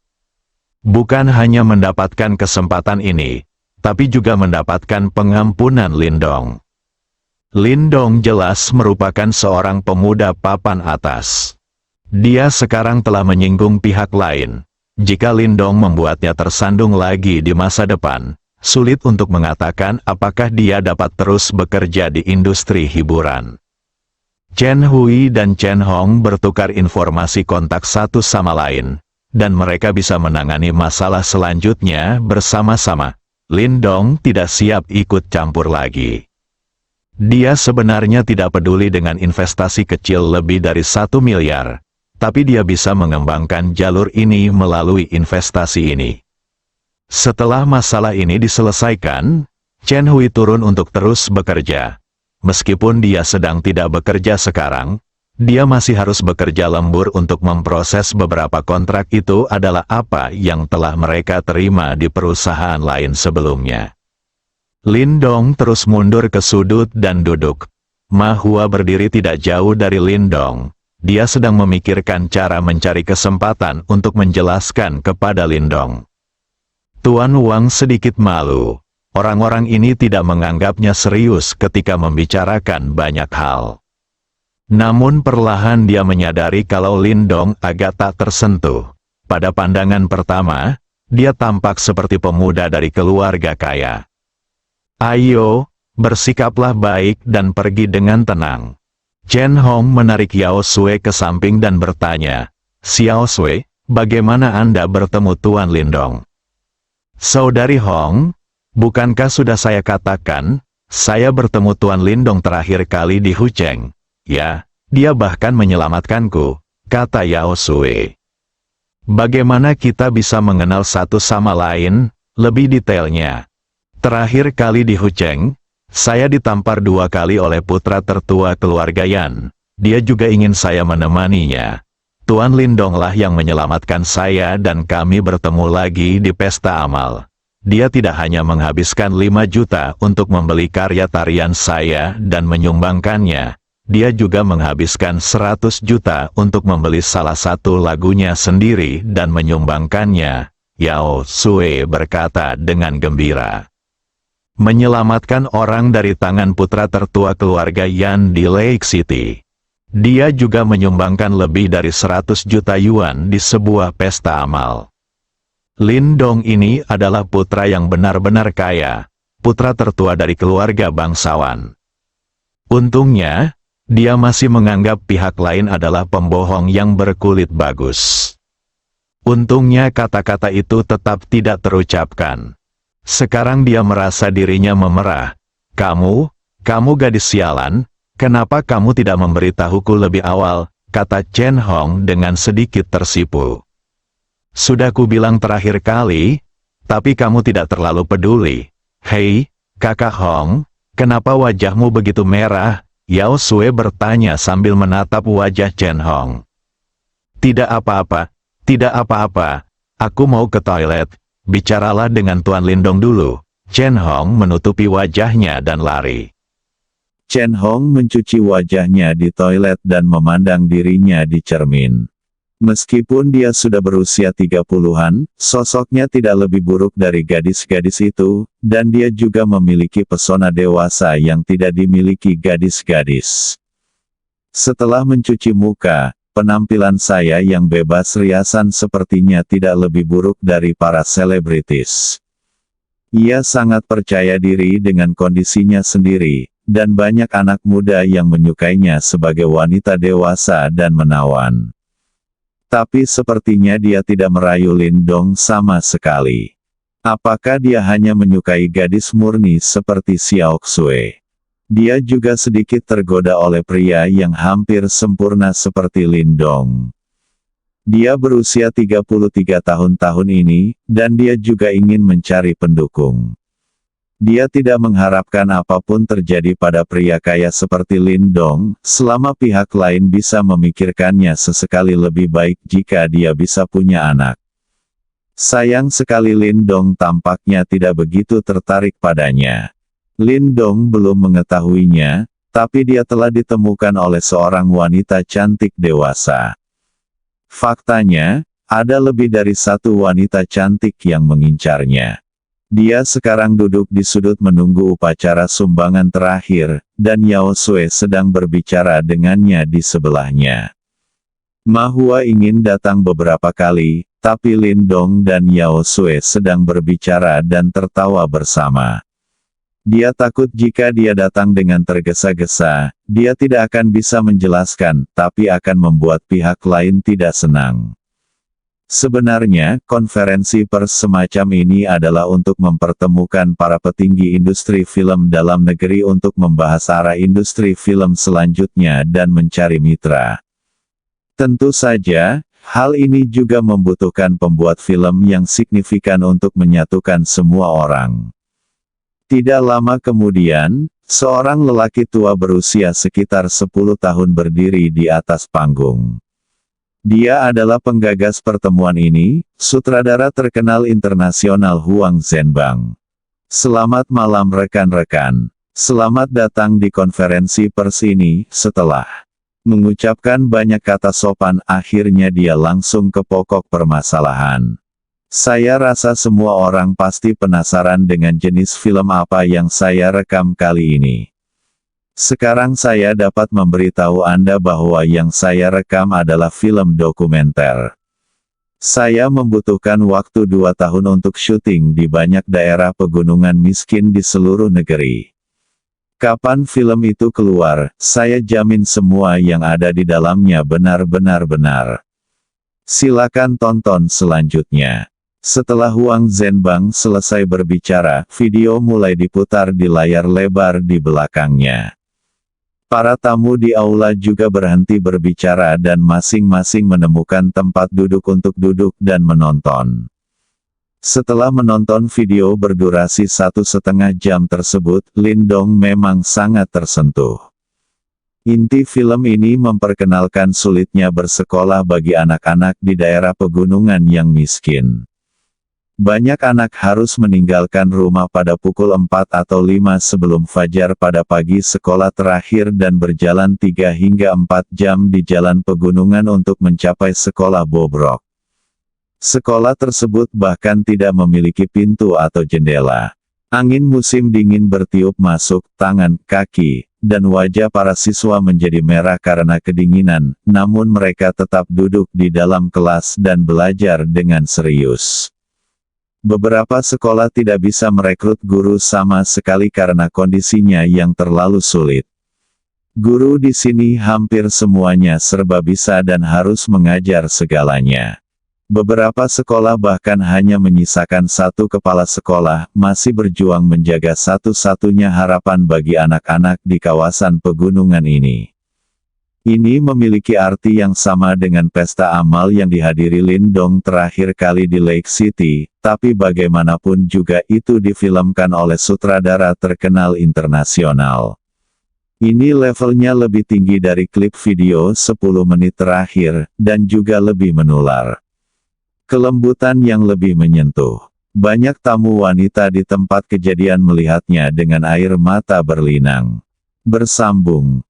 Bukan hanya mendapatkan kesempatan ini, tapi juga mendapatkan pengampunan Lin Dong. Lin Dong jelas merupakan seorang pemuda papan atas. Dia sekarang telah menyinggung pihak lain. Jika Lin Dong membuatnya tersandung lagi di masa depan, sulit untuk mengatakan apakah dia dapat terus bekerja di industri hiburan. Chen Hui dan Chen Hong bertukar informasi kontak satu sama lain, dan mereka bisa menangani masalah selanjutnya bersama-sama. Lin Dong tidak siap ikut campur lagi. Dia sebenarnya tidak peduli dengan investasi kecil lebih dari 1 miliar, tapi dia bisa mengembangkan jalur ini melalui investasi ini. Setelah masalah ini diselesaikan, Chen Hui turun untuk terus bekerja. Meskipun dia sedang tidak bekerja sekarang, dia masih harus bekerja lembur untuk memproses beberapa kontrak. Itu adalah apa yang telah mereka terima di perusahaan lain sebelumnya. Lin Dong terus mundur ke sudut dan duduk. Ma Hua berdiri tidak jauh dari Lin Dong. Dia sedang memikirkan cara mencari kesempatan untuk menjelaskan kepada Lin Dong. Tuan Wang sedikit malu. Orang-orang ini tidak menganggapnya serius ketika membicarakan banyak hal. Namun perlahan dia menyadari kalau Lin Dong agak tak tersentuh. Pada pandangan pertama, dia tampak seperti pemuda dari keluarga kaya. Ayo, bersikaplah baik dan pergi dengan tenang. Chen Hong menarik Yao Sui ke samping dan bertanya, Xiao Sui, bagaimana Anda bertemu Tuan Lin Dong? Saudari Hong, bukankah sudah saya katakan, saya bertemu Tuan Lin Dong terakhir kali di Hucheng? Ya, dia bahkan menyelamatkanku, kata Yao Sui. Bagaimana kita bisa mengenal satu sama lain? Lebih detailnya. Terakhir kali di Hucheng, saya ditampar 2 kali oleh putra tertua keluarga Yan. Dia juga ingin saya menemaninya. Tuan Lin Donglah yang menyelamatkan saya dan kami bertemu lagi di pesta amal. Dia tidak hanya menghabiskan 5 juta untuk membeli karya tarian saya dan menyumbangkannya. Dia juga menghabiskan 100 juta untuk membeli salah satu lagunya sendiri dan menyumbangkannya. Yao Sui berkata dengan gembira. Menyelamatkan orang dari tangan putra tertua keluarga Yan di Lake City. Dia juga menyumbangkan lebih dari 100 juta yuan di sebuah pesta amal. Lin Dong ini adalah putra yang benar-benar kaya, putra tertua dari keluarga bangsawan. Untungnya, dia masih menganggap pihak lain adalah pembohong yang berkulit bagus. Untungnya kata-kata itu tetap tidak terucapkan. Sekarang dia merasa dirinya memerah. Kamu gadis sialan, kenapa kamu tidak memberitahuku lebih awal, kata Chen Hong dengan sedikit tersipu. Sudah kubilang terakhir kali, tapi kamu tidak terlalu peduli. Hei, kakak Hong, kenapa wajahmu begitu merah? Yao Sui bertanya sambil menatap wajah Chen Hong. Tidak apa-apa, aku mau ke toilet, bicaralah dengan Tuan Lin Dong dulu. Chen Hong menutupi wajahnya dan lari.
Chen Hong mencuci wajahnya di toilet dan memandang dirinya di cermin. Meskipun dia sudah berusia 30-an, sosoknya tidak lebih buruk dari gadis-gadis itu, dan dia juga memiliki pesona dewasa yang tidak dimiliki gadis-gadis. Setelah mencuci muka, penampilan saya yang bebas riasan sepertinya tidak lebih buruk dari para selebritis. Ia sangat percaya diri dengan kondisinya sendiri, dan banyak anak muda yang menyukainya sebagai wanita dewasa dan menawan. Tapi sepertinya dia tidak merayu Lin Dong sama sekali. Apakah dia hanya menyukai gadis murni seperti Xiao Sui? Dia juga sedikit tergoda oleh pria yang hampir sempurna seperti Lin Dong. Dia berusia 33 tahun ini, dan dia juga ingin mencari pendukung. Dia tidak mengharapkan apapun terjadi pada pria kaya seperti Lin Dong, selama pihak lain bisa memikirkannya sesekali lebih baik jika dia bisa punya anak. Sayang sekali Lin Dong tampaknya tidak begitu tertarik padanya. Lin Dong belum mengetahuinya, tapi dia telah ditemukan oleh seorang wanita cantik dewasa. Faktanya, ada lebih dari satu wanita cantik yang mengincarnya. Dia sekarang duduk di sudut menunggu upacara sumbangan terakhir, dan Yao Sui sedang berbicara dengannya di sebelahnya. Ma Hua ingin datang beberapa kali, tapi Lindong dan Yao Sue sedang berbicara dan tertawa bersama. Dia takut jika dia datang dengan tergesa-gesa, dia tidak akan bisa menjelaskan, tapi akan membuat pihak lain tidak senang. Sebenarnya, konferensi pers semacam ini adalah untuk mempertemukan para petinggi industri film dalam negeri untuk membahas arah industri film selanjutnya dan mencari mitra. Tentu saja, hal ini juga membutuhkan pembuat film yang signifikan untuk menyatukan semua orang. Tidak lama kemudian, seorang lelaki tua berusia sekitar 10 tahun berdiri di atas panggung. Dia adalah penggagas pertemuan ini, sutradara terkenal internasional Huang Zhenbang. Selamat malam rekan-rekan. Selamat datang di konferensi pers ini. Setelah mengucapkan banyak kata sopan, akhirnya dia langsung ke pokok permasalahan. Saya rasa semua orang pasti penasaran dengan jenis film apa yang saya rekam kali ini. Sekarang saya dapat memberitahu Anda bahwa yang saya rekam adalah film dokumenter. Saya membutuhkan waktu 2 tahun untuk syuting di banyak daerah pegunungan miskin di seluruh negeri. Kapan film itu keluar, saya jamin semua yang ada di dalamnya benar-benar benar. Silakan tonton selanjutnya. Setelah Huang Zhenbang selesai berbicara, video mulai diputar di layar lebar di belakangnya. Para tamu di aula juga berhenti berbicara dan masing-masing menemukan tempat duduk untuk duduk dan menonton. Setelah menonton video berdurasi 1,5 jam tersebut, Lindong memang sangat tersentuh. Inti film ini memperkenalkan sulitnya bersekolah bagi anak-anak di daerah pegunungan yang miskin. Banyak anak harus meninggalkan rumah pada pukul 4 atau 5 sebelum fajar pada pagi sekolah terakhir dan berjalan 3 hingga 4 jam di jalan pegunungan untuk mencapai sekolah bobrok. Sekolah tersebut bahkan tidak memiliki pintu atau jendela. Angin musim dingin bertiup masuk tangan, kaki, dan wajah para siswa menjadi merah karena kedinginan, namun mereka tetap duduk di dalam kelas dan belajar dengan serius. Beberapa sekolah tidak bisa merekrut guru sama sekali karena kondisinya yang terlalu sulit. Guru di sini hampir semuanya serba bisa dan harus mengajar segalanya. Beberapa sekolah bahkan hanya menyisakan 1 kepala sekolah, masih berjuang menjaga satu-satunya harapan bagi anak-anak di kawasan pegunungan ini. Ini memiliki arti yang sama dengan pesta amal yang dihadiri Lindong terakhir kali di Lake City, tapi bagaimanapun juga itu difilmkan oleh sutradara terkenal internasional. Ini levelnya lebih tinggi dari klip video 10 menit terakhir, dan juga lebih menular. Kelembutan yang lebih menyentuh. Banyak tamu wanita di tempat kejadian melihatnya dengan air mata berlinang. Bersambung.